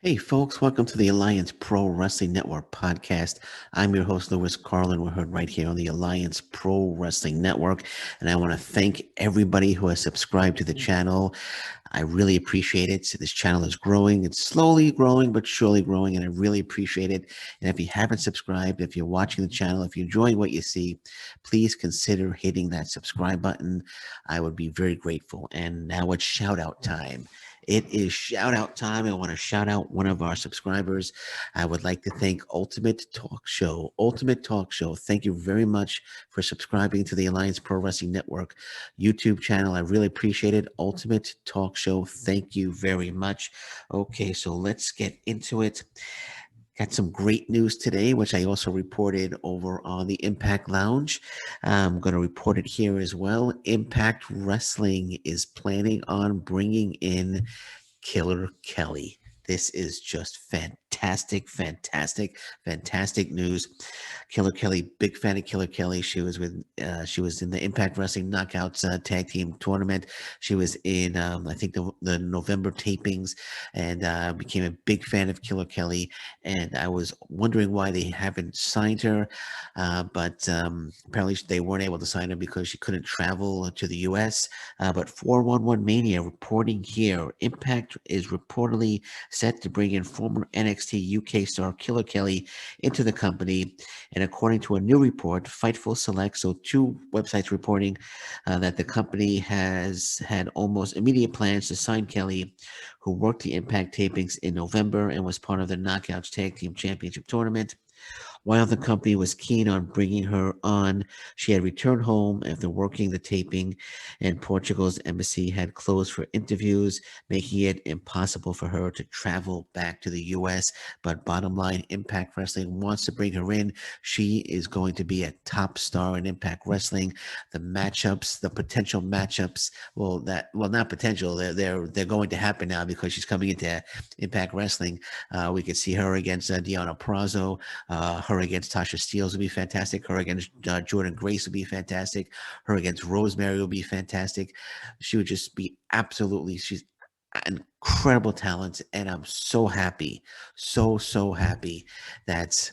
Hey, folks, welcome to the Alliance Pro Wrestling Network podcast. I'm your host, Louis Carlin. We're heard right here on the Alliance Pro Wrestling Network. And I want to thank everybody who has subscribed to the channel. I really appreciate it. This channel is growing. It's slowly growing, but surely growing, and I really appreciate it. And if you haven't subscribed, if you're watching the channel, if you're enjoying what you see, please consider hitting that subscribe button. I would be very grateful. And now it's shout out time. It is shout out time. I want to shout out one of our subscribers. I would like to thank Ultimate Talk Show. Ultimate Talk Show, thank you very much for subscribing to the Alliance Pro Wrestling Network YouTube channel. I really appreciate it. Ultimate Talk Show, thank you very much. Okay, so let's get into it. Got some great news today, which I also reported over on the Impact Lounge. I'm going to report it here as well. Impact Wrestling is planning on bringing in Killer Kelly. This is just fantastic, fantastic, fantastic news. Killer Kelly, big fan of Killer Kelly. She was in the Impact Wrestling Knockouts tag team tournament. She was in, I think the November tapings, and became a big fan of Killer Kelly. And I was wondering why they haven't signed her, but apparently they weren't able to sign her because she couldn't travel to the U.S. But 411 Mania reporting here, Impact is reportedly set to bring in former NXT UK star Killer Kelly into the company. And according to a new report, Fightful Select, so two websites reporting that the company has had almost immediate plans to sign Kelly, who worked the Impact tapings in November and was part of the Knockouts Tag Team Championship Tournament. While the company was keen on bringing her on, she had returned home after working the taping, and Portugal's embassy had closed for interviews, making it impossible for her to travel back to the U.S. But bottom line, Impact Wrestling wants to bring her in. She is going to be a top star in Impact Wrestling. The matchups, the potential matchups, not potential, they're going to happen now because she's coming into Impact Wrestling. We could see her against Deonna Purrazzo. Her against Tasha Steelz would be fantastic. Her against Jordan Grace would be fantastic. Her against Rosemary would be fantastic. She would just be she's incredible talent, and I'm so happy, so happy that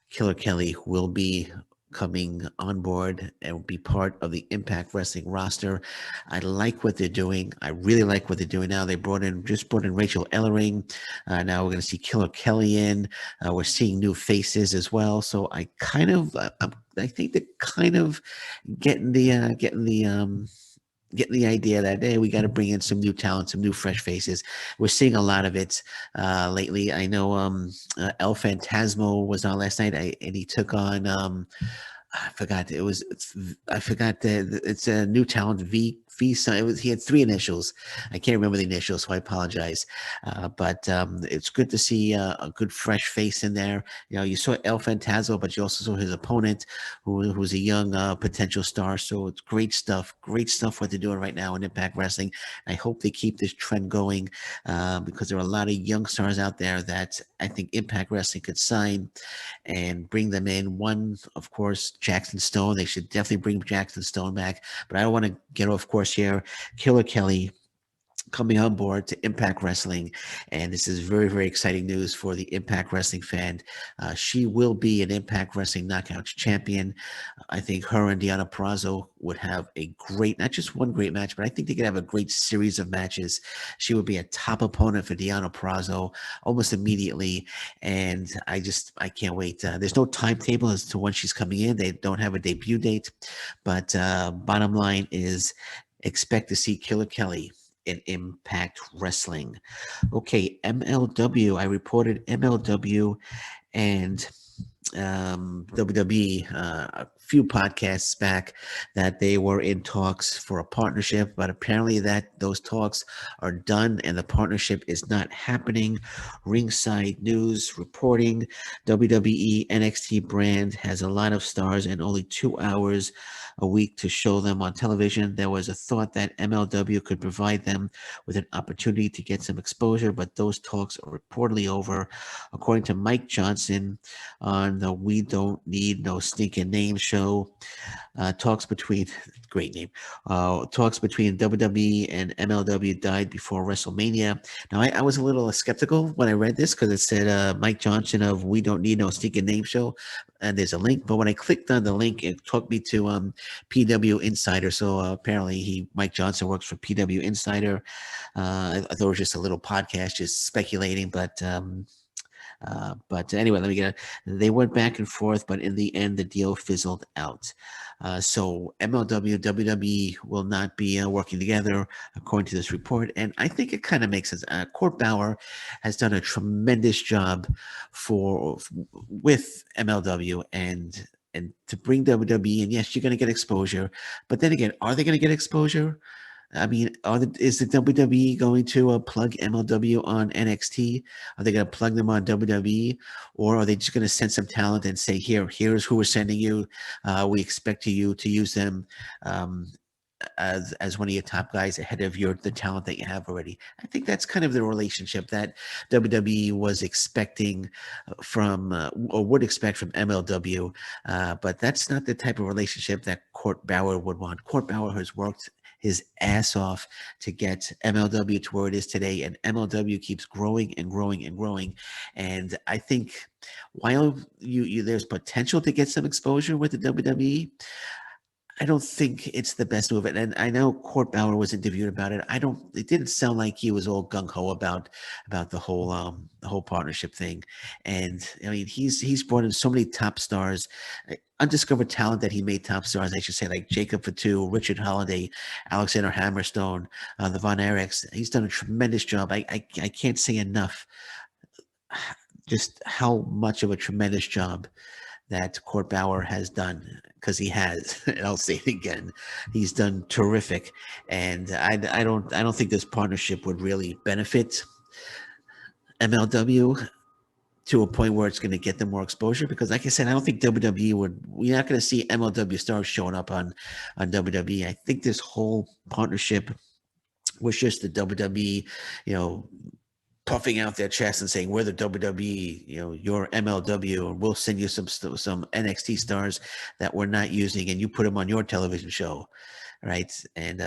Killer Kelly will be coming on board and will be part of the Impact Wrestling roster. I like what they're doing. I really like what they're doing now. They just brought in Rachel Ellering. Now we're going to see Killer Kelly in. We're seeing new faces as well. So I think they're kind of getting the idea that, hey, we got to bring in some new talent, some new fresh faces. We're seeing a lot of it lately. I know El Fantasma was on last night, and he took on I forgot it's a new talent he had three initials. I can't remember the initials, so I apologize. But it's good to see a good fresh face in there. You know, you saw El Fantasma, but you also saw his opponent, who's a young potential star. So it's great stuff. Great stuff what they're doing right now in Impact Wrestling. I hope they keep this trend going because there are a lot of young stars out there that I think Impact Wrestling could sign and bring them in. One, of course, Jackson Stone. They should definitely bring Jackson Stone back. But I don't want to get off course here. Killer Kelly coming on board to Impact Wrestling, and this is very, very exciting news for the Impact Wrestling fan. She will be an Impact Wrestling Knockouts champion. I think her and Deonna Purrazzo would have a great, not just one great match, but I think they could have a great series of matches. She would be a top opponent for Deonna Purrazzo almost immediately, and I can't wait. There's no timetable as to when she's coming in. They don't have a debut date, but bottom line is expect to see Killer Kelly in Impact Wrestling. Okay, MLW. I reported MLW and WWE a few podcasts back that they were in talks for a partnership, but apparently those talks are done and the partnership is not happening. Ringside News reporting WWE NXT brand has a lot of stars and only 2 hours a week to show them on television. There was a thought that MLW could provide them with an opportunity to get some exposure, but those talks are reportedly over. According to Mike Johnson on on the We Don't Need No Stinking Name show. Talks between great name. Talks between WWE and MLW died before WrestleMania. Now, I was a little skeptical when I read this because it said Mike Johnson of We Don't Need No Stinking Name show, and there's a link. But when I clicked on the link, it took me to PW Insider. So apparently, Mike Johnson works for PW Insider. I thought it was just a little podcast, just speculating, but anyway, let me get it. They went back and forth, but in the end, the deal fizzled out. So MLW and WWE will not be working together, according to this report. And I think it kind of makes sense. Court Bauer has done a tremendous job with MLW and to bring WWE. And yes, you're going to get exposure. But then again, are they going to get exposure? I mean, is the WWE going to plug MLW on NXT? Are they going to plug them on WWE? Or are they just going to send some talent and say, here's who we're sending you. We expect you to use them as one of your top guys ahead of the talent that you have already. I think that's kind of the relationship that WWE was expecting from or would expect from MLW. But that's not the type of relationship that Court Bauer would want. Court Bauer has worked his ass off to get MLW to where it is today, and MLW keeps growing and growing and growing. And I think while there's potential to get some exposure with the WWE, I don't think it's the best move. And I know Court Bauer was interviewed about it. It didn't sound like he was all gung ho about the whole partnership thing. And I mean, he's brought in so many top stars, undiscovered talent that he made top stars, I should say, like Jacob Fatu, Richard Holiday, Alexander Hammerstone, the Von Erichs. He's done a tremendous job. I can't say enough just how much of a tremendous job that Court Bauer has done, because he has, and I'll say it again, he's done terrific. And I don't think this partnership would really benefit MLW to a point where it's going to get them more exposure, because like I said, I don't think WWE we're not going to see MLW stars showing up on WWE. I think this whole partnership was just the WWE, puffing out their chest and saying, we're the WWE, you're MLW, and we'll send you some NXT stars that we're not using, and you put them on your television show, right? And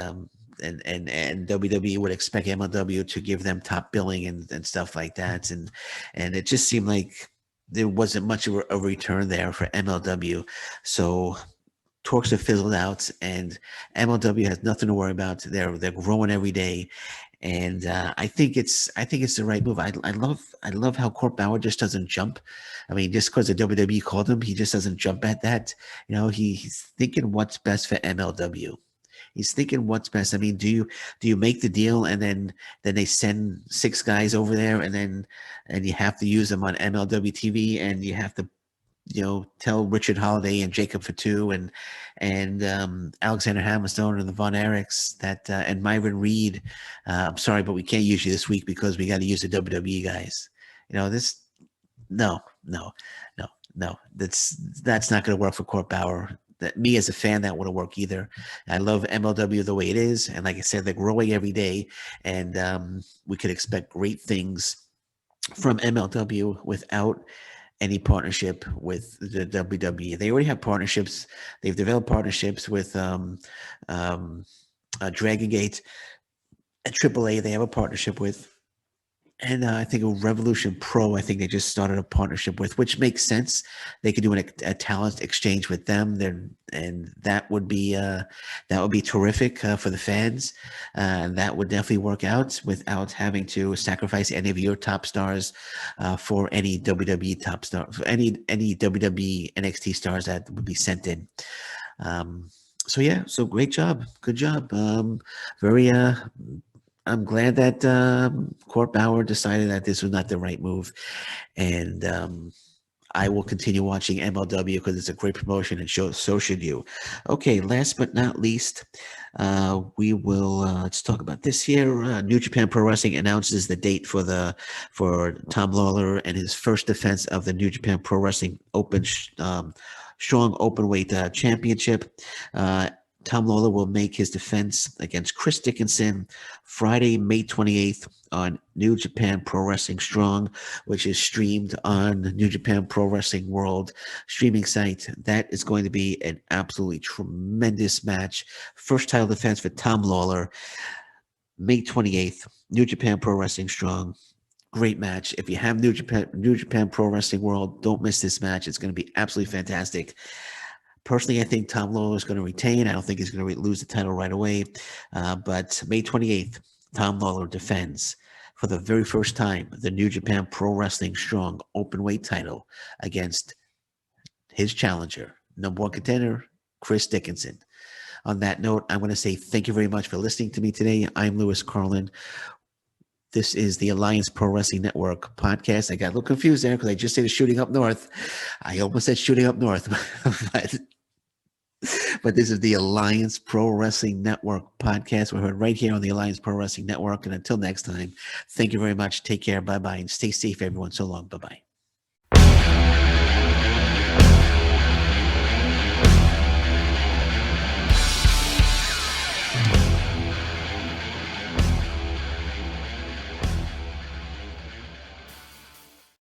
WWE would expect MLW to give them top billing and stuff like that, and it just seemed like there wasn't much of a return there for MLW. So talks have fizzled out, and MLW has nothing to worry about. They're growing every day. And I think it's the right move. I love how Court Bauer just doesn't jump. I mean, just because the WWE called him, he just doesn't jump at that. He's thinking what's best for MLW. He's thinking what's best. I mean, do you make the deal and then they send 6 guys over there and you have to use them on MLW TV, and you have to tell Richard Holiday and Jacob Fatu and Alexander Hammerstone and the Von Erichs that and Myron Reed, I'm sorry, but we can't use you this week because we got to use the WWE guys. This no. That's not going to work for Court Bauer. That me as a fan, that wouldn't work either. I love MLW the way it is, and like I said, they're growing every day, and we could expect great things from MLW without any partnership with the WWE. They already have partnerships. They've developed partnerships with Dragon Gate and AAA. They have a partnership with, and I think Revolution Pro, I think they just started a partnership with, which makes sense. They could do a talent exchange with them, and that would be terrific for the fans. That would definitely work out without having to sacrifice any of your top stars for any WWE top star, for any WWE NXT stars that would be sent in. So great job, good job. I'm glad that Court Bauer decided that this was not the right move, and I will continue watching MLW because it's a great promotion, and so should you. Okay, last but not least, we will let's talk about this here. New Japan Pro Wrestling announces the date for Tom Lawlor and his first defense of the New Japan Pro Wrestling Strong Openweight Championship. Tom Lawlor will make his defense against Chris Dickinson Friday, May 28th on New Japan Pro Wrestling Strong, which is streamed on New Japan Pro Wrestling World streaming site. That is going to be an absolutely tremendous match. First title defense for Tom Lawlor, May 28th, New Japan Pro Wrestling Strong. Great match. If you have New Japan Pro Wrestling World, don't miss this match. It's going to be absolutely fantastic. Personally, I think Tom Lawlor is going to retain. I don't think he's going to lose the title right away. But May 28th, Tom Lawlor defends for the very first time the New Japan Pro Wrestling Strong Openweight title against his challenger, number one contender, Chris Dickinson. On that note, I want to say thank you very much for listening to me today. I'm Lewis Carlin. This is the Alliance Pro Wrestling Network podcast. I got a little confused there because I just said Shooting Up North. I almost said Shooting Up North, but this is the Alliance Pro Wrestling Network podcast. We're heard right here on the Alliance Pro Wrestling Network. And until next time, thank you very much. Take care. Bye-bye. And stay safe, everyone. So long. Bye-bye.